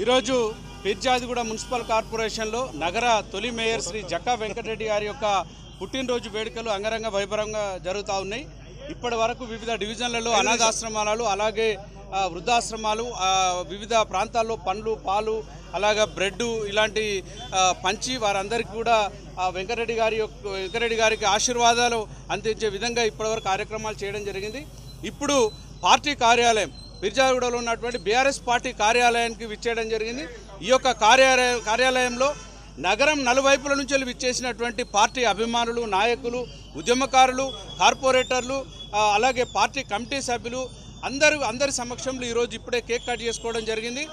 ఈరోజు పీర్జాదిగూడ మున్సిపల్ కార్పొరేషన్లో నగర తొలి మేయర్ శ్రీ జక్కా వెంకటరెడ్డి గారి యొక్క పుట్టినరోజు వేడుకలు అంగరంగ వైభవంగా జరుగుతూ ఉన్నాయి. ఇప్పటి వరకు వివిధ డివిజన్లలో అనాథాశ్రమాలు, అలాగే వృద్ధాశ్రమాలు, వివిధ ప్రాంతాల్లో పండ్లు, పాలు, అలాగే బ్రెడ్ ఇలాంటి పంచి వారందరికీ కూడా వెంకటరెడ్డి గారికి ఆశీర్వాదాలు అందించే విధంగా ఇప్పటివరకు కార్యక్రమాలు చేయడం జరిగింది. ఇప్పుడు పార్టీ కార్యాలయం పీర్జాదిగూడలో ఉన్నటువంటి బీఆర్ఎస్ పార్టీ కార్యాలయానికి విచ్చేయడం జరిగింది. ఈ యొక్క కార్యాలయంలో నగరం నలువైపుల నుంచి విచ్చేసినటువంటి పార్టీ అభిమానులు, నాయకులు, ఉద్యమకారులు, కార్పొరేటర్లు, అలాగే పార్టీ కమిటీ సభ్యులు అందరి సమక్షంలో ఈరోజు ఇప్పుడే కేక్ కట్ చేసుకోవడం జరిగింది.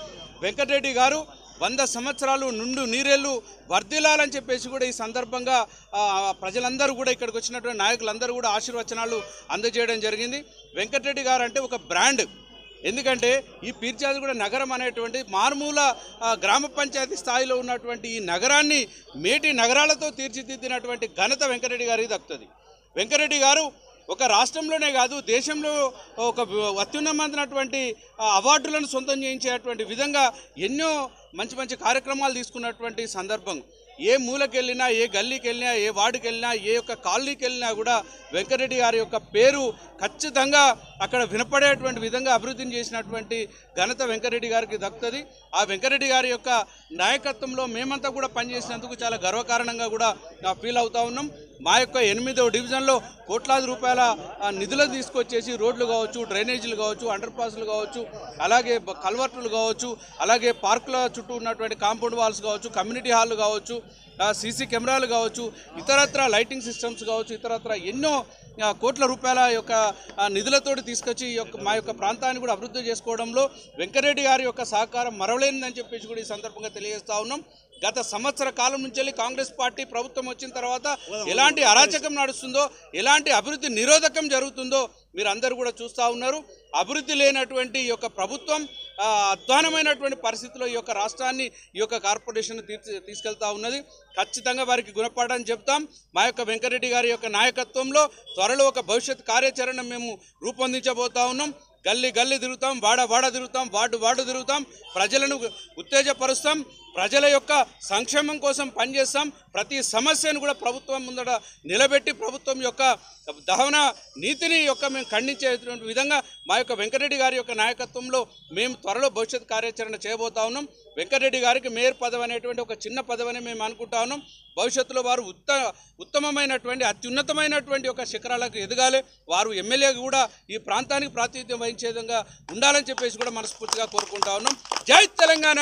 వెంకటరెడ్డి గారు 100 సంవత్సరాలు నుండు నీరెళ్ళు వర్ధిల్లాలని చెప్పేసి కూడా ఈ సందర్భంగా ప్రజలందరూ కూడా ఇక్కడికి వచ్చినటువంటి నాయకులందరూ కూడా ఆశీర్వచనాలు అందజేయడం జరిగింది. వెంకటరెడ్డి గారు అంటే ఒక బ్రాండ్. ఎందుకంటే ఈ పీర్జాదిగూడ నగరం అనేటువంటి మారుమూల గ్రామ పంచాయతీ స్థాయిలో ఉన్నటువంటి ఈ నగరాన్ని మేటి నగరాలతో తీర్చిదిద్దినటువంటి ఘనత వెంకటరెడ్డి గారికి దక్కుతుంది. వెంకటరెడ్డి గారు ఒక రాష్ట్రంలోనే కాదు, దేశంలో ఒక అత్యున్నతమైనటువంటి అవార్డులను సొంతం చేయించేటువంటి విధంగా ఎన్నో మంచి మంచి కార్యక్రమాలు తీసుకున్నటువంటి సందర్భం. ఏ మూలకి వెళ్ళినా, ఏ గల్లీకి వెళ్ళినా, ఏ వార్డుకి వెళ్ళినా, ఏ యొక్క కాలనీకి వెళ్ళినా కూడా వెంకటరెడ్డి గారి యొక్క పేరు ఖచ్చితంగా అక్కడ వినపడేటువంటి విధంగా అభివృద్ధిని చేసినటువంటి ఘనత వెంకటరెడ్డి గారికి దక్కుతుంది. ఆ వెంకటరెడ్డి గారి యొక్క నాయకత్వంలో మేమంతా కూడా పనిచేసినందుకు చాలా గర్వకారణంగా కూడా ఫీల్ అవుతా ఉన్నాం. మా యొక్క 8వ డివిజన్లో కోట్లాది రూపాయల నిధులు తీసుకొచ్చేసి రోడ్లు కావచ్చు, డ్రైనేజీలు కావచ్చు, అండర్ పాస్లు కావచ్చు, అలాగే కల్వర్టులు కావచ్చు, అలాగే పార్కుల చుట్టూ ఉన్నటువంటి కాంపౌండ్ వాల్స్ కావచ్చు, కమ్యూనిటీ హాల్ కావచ్చు, సీసీ కెమెరాలు కావచ్చు, ఇతరత్ర లైటింగ్ సిస్టమ్స్ కావచ్చు, ఇతరత్ర ఎన్నో కోట్ల రూపాయల యొక్క నిధులతోటి తీసుకొచ్చి మా యొక్క ప్రాంతాన్ని కూడా అభివృద్ధి చేసుకోవడంలో వెంకటరెడ్డి గారి యొక్క సహకారం మరవలేనిదని చెప్పేసి కూడా ఈ సందర్భంగా తెలియజేస్తా ఉన్నాం. గత సంవత్సర కాలం నుంచి కాంగ్రెస్ పార్టీ ప్రభుత్వం వచ్చిన తర్వాత ఎలాంటి అరాచకం నడుస్తుందో, ఎలాంటి అభివృద్ధి నిరోధకం జరుగుతుందో మీరు అందరూ కూడా చూస్తూ ఉన్నారు. అభివృద్ధి లేనటువంటి ఈ యొక్క ప్రభుత్వం అధ్వానమైనటువంటి పరిస్థితిలో ఈ యొక్క రాష్ట్రాన్ని, ఈ యొక్క కార్పొరేషన్ తీసుకెళ్తా ఉన్నది. ఖచ్చితంగా వారికి గుణపాఠం చెప్తాం. మా యొక్క వెంకటరెడ్డి గారి యొక్క నాయకత్వంలో త్వరలో ఒక భవిష్యత్ కార్యాచరణ మేము రూపొందించబోతా ఉన్నాం. గల్లీ గల్లీ తిరుగుతాం, వాడ తిరుగుతాం, వార్డు తిరుగుతాం, ప్రజలను ఉత్తేజపరుస్తాం, ప్రజల యొక్క సంక్షేమం కోసం పనిచేస్తాం. ప్రతి సమస్యను కూడా ప్రభుత్వం ముందట నిలబెట్టి ప్రభుత్వం యొక్క దహన నీతిని మేము ఖండించేటువంటి విధంగా మా యొక్క వెంకటరెడ్డి గారి యొక్క నాయకత్వంలో మేము త్వరలో భవిష్యత్ కార్యాచరణ చేయబోతా ఉన్నాం. వెంకటరెడ్డి గారికి మేయర్ పదవి అనేటువంటి ఒక చిన్న పదవిని మేము అనుకుంటా ఉన్నాం. భవిష్యత్తులో వారు ఉత్తమమైనటువంటి అత్యున్నతమైనటువంటి ఒక శిఖరాలకు ఎదగాలి. వారు ఎమ్మెల్యే కూడా ఈ ప్రాంతానికి ప్రాతినిధ్యం వహించే విధంగా ఉండాలని చెప్పేసి కూడా మనస్ఫూర్తిగా కోరుకుంటా ఉన్నాం. జై తెలంగాణ.